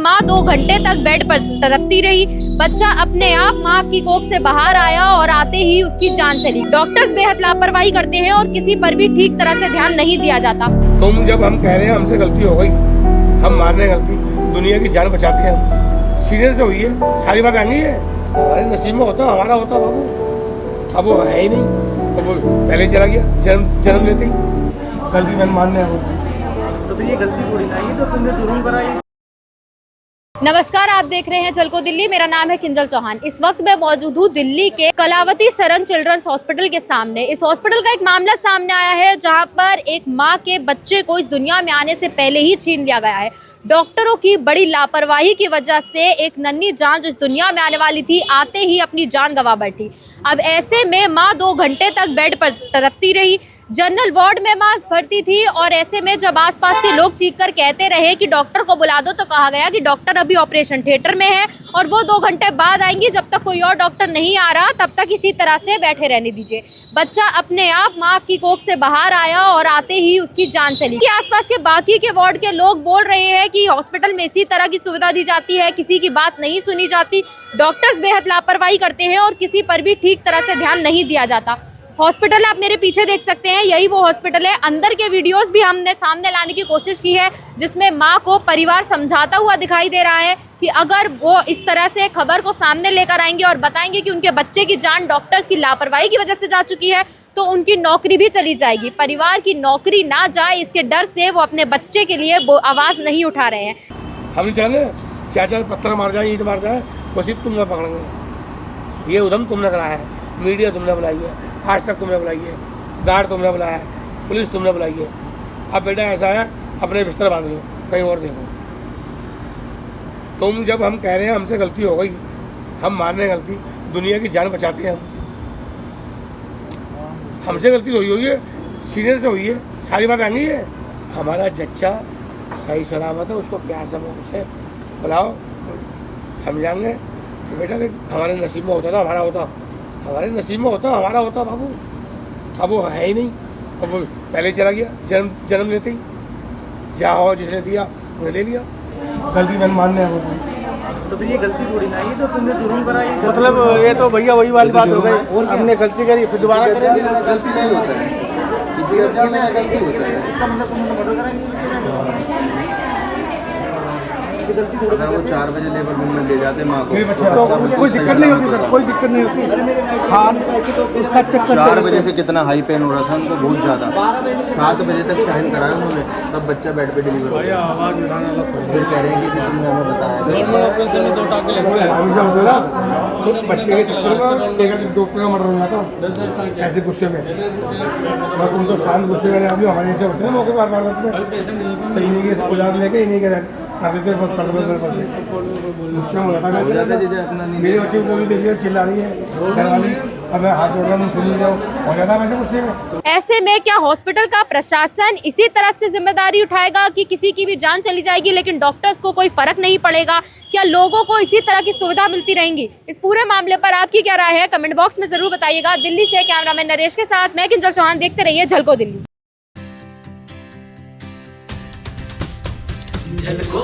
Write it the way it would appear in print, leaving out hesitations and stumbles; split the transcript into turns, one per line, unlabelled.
मां 2 घंटे तक बेड पर तड़पती रही। बच्चा अपने आप मां की कोख से बाहर आया और आते ही उसकी जान चली। डॉक्टर्स बेहद लापरवाही करते हैं और किसी पर भी ठीक तरह से ध्यान नहीं दिया जाता।
तुम जब हम कह रहे हैं हमसे गलती हो गई, हम मान रहे हैं गलती, दुनिया की जान बचाते हैं हम, सीनियर से हुई है, सारी बात आएंगी है, हमारे नसीब में होता हमारा होता बाबू, अब वो है ही नहीं, अब वो पहले ही चला गया जन्म लेते ही। गलती मैंने मानने
तो फिर ये गलती थोड़ी ना है, तो तुमने जुर्म कराई।
नमस्कार, आप देख रहे हैं झलको दिल्ली। मेरा नाम है किंजल चौहान। इस वक्त मैं मौजूद हूँ दिल्ली के कलावती सरन चिल्ड्रंस हॉस्पिटल के सामने। इस हॉस्पिटल का एक मामला सामने आया है जहां पर एक मां के बच्चे को इस दुनिया में आने से पहले ही छीन लिया गया है। डॉक्टरों की बड़ी लापरवाही की वजह से एक नन्ही जान जो इस दुनिया में आने वाली थी, आते ही अपनी जान गंवा बैठी। अब ऐसे में मां 2 घंटे तक बेड पर तड़पती रही। जनरल वार्ड में मां भर्ती थी और ऐसे में जब आसपास के लोग चीखकर कहते रहे कि डॉक्टर को बुला दो, तो कहा गया कि डॉक्टर अभी ऑपरेशन थिएटर में है और वो 2 घंटे बाद आएंगी। जब तक कोई और डॉक्टर नहीं आ रहा तब तक इसी तरह से बैठे रहने दीजिए। बच्चा अपने आप मां की कोख से बाहर आया और आते ही उसकी जान चली। आसपास के बाकी के वार्ड के लोग बोल रहे हैं कि हॉस्पिटल में इसी तरह की सुविधा दी जाती है, किसी की बात नहीं सुनी जाती, डॉक्टर्स बेहद लापरवाही करते हैं और किसी पर भी ठीक तरह से ध्यान नहीं दिया जाता। हॉस्पिटल आप मेरे पीछे देख सकते हैं, यही वो हॉस्पिटल है। अंदर के वीडियोस भी हमने सामने लाने की कोशिश की है, जिसमें मां को परिवार समझाता हुआ दिखाई दे रहा है कि अगर वो इस तरह से खबर को सामने लेकर आएंगे और बताएंगे कि उनके बच्चे की जान डॉक्टर्स की लापरवाही की वजह से जा चुकी है, तो उनकी नौकरी भी चली जाएगी। परिवार की नौकरी ना जाए, इसके डर से वो अपने बच्चे के लिए वो आवाज़ नहीं उठा रहे हैं।
हम नहीं चलेंगे, चाचा पत्थर मार जाए, ईंट मार जाए, वो सिर्फ तुम न पकड़ेंगे। ये उधम तुमने कराया है, मीडिया तुमने बुलाई है, आज तक तुमने बुलाई है, गार्ड तुमने बुलाया है, पुलिस तुमने बुलाई है। अब बेटा ऐसा है, अपने बिस्तर बांध लो, कहीं और देखो। तुम जब हम कह रहे हैं हमसे गलती हो गई, हम मान रहे हैं गलती, दुनिया की जान बचाते हैं हम, हमसे गलती हुई है, सीनियर से हुई है, सारी बात आएंगी है। हमारा जच्चा सही सलामत है, उसको प्यार से मुझसे बुलाओ, समझाएंगे कि बेटा देख हमारे नसीब में होता था हमारा होता, हमारे नसीब में होता हमारा होता बाबू, अब वो है ही नहीं, अब वो पहले ही चला गया जन्म लेते ही। जहाँ हो जिसने दिया उन्हें ले लिया। गलती मैंने मानने
तो फिर ये गलती थोड़ी ना है, तो तुमने जुर्म कराई।
मतलब ये तो भैया वही वाली बात हो गई, हमने गलती करी फिर दोबारा करेंगे।
गलती नहीं होता है, किसी का चीज में गलती होता है।
इसका मतलब तुमने मर्डर कराई।
अगर वो 4 बजे लेबर रूम में ले जाते माँ को
तो कोई दिक्कत नहीं होती सर, कोई दिक्कत नहीं होती। हाँ, उसका चक्कर
4 बजे से कितना हाई पेन हो रहा था उनको, बहुत ज़्यादा। 7 बजे तक सहन कराया उन्होंने, तब बच्चा बेड पे डिलीवर हो गया। फिर कह रहे हैं कि तुमने हमें बताया।
बच्चे के चक्कर में 2 का मर्डर होना था ऐसे गुस्से में, उनको शांत गुस्से में अभी हमारे जैसे होते हैं मौके पर मार देते हैं, तो इन्हीं के औजार लेके इन्हीं के कर देते हैं। गुस्से में हो जाता है, मेरे बच्चे को भी देखिए चिल्ला रही है घरवाली, अब मैं हाथ जोड़ रहा हूँ, सुन जाओ, हो जाता है वैसे गुस्से में।
ऐसे में क्या हॉस्पिटल का प्रशासन इसी तरह से जिम्मेदारी उठाएगा कि किसी की भी जान चली जाएगी लेकिन डॉक्टर्स को कोई फर्क नहीं पड़ेगा? क्या लोगों को इसी तरह की सुविधा मिलती रहेंगी? इस पूरे मामले पर आपकी क्या राय है, कमेंट बॉक्स में जरूर बताइएगा। दिल्ली से कैमरामैन नरेश के साथ मैं किंजल चौहान, देखते रहिए झलको दिल्ली।
झलको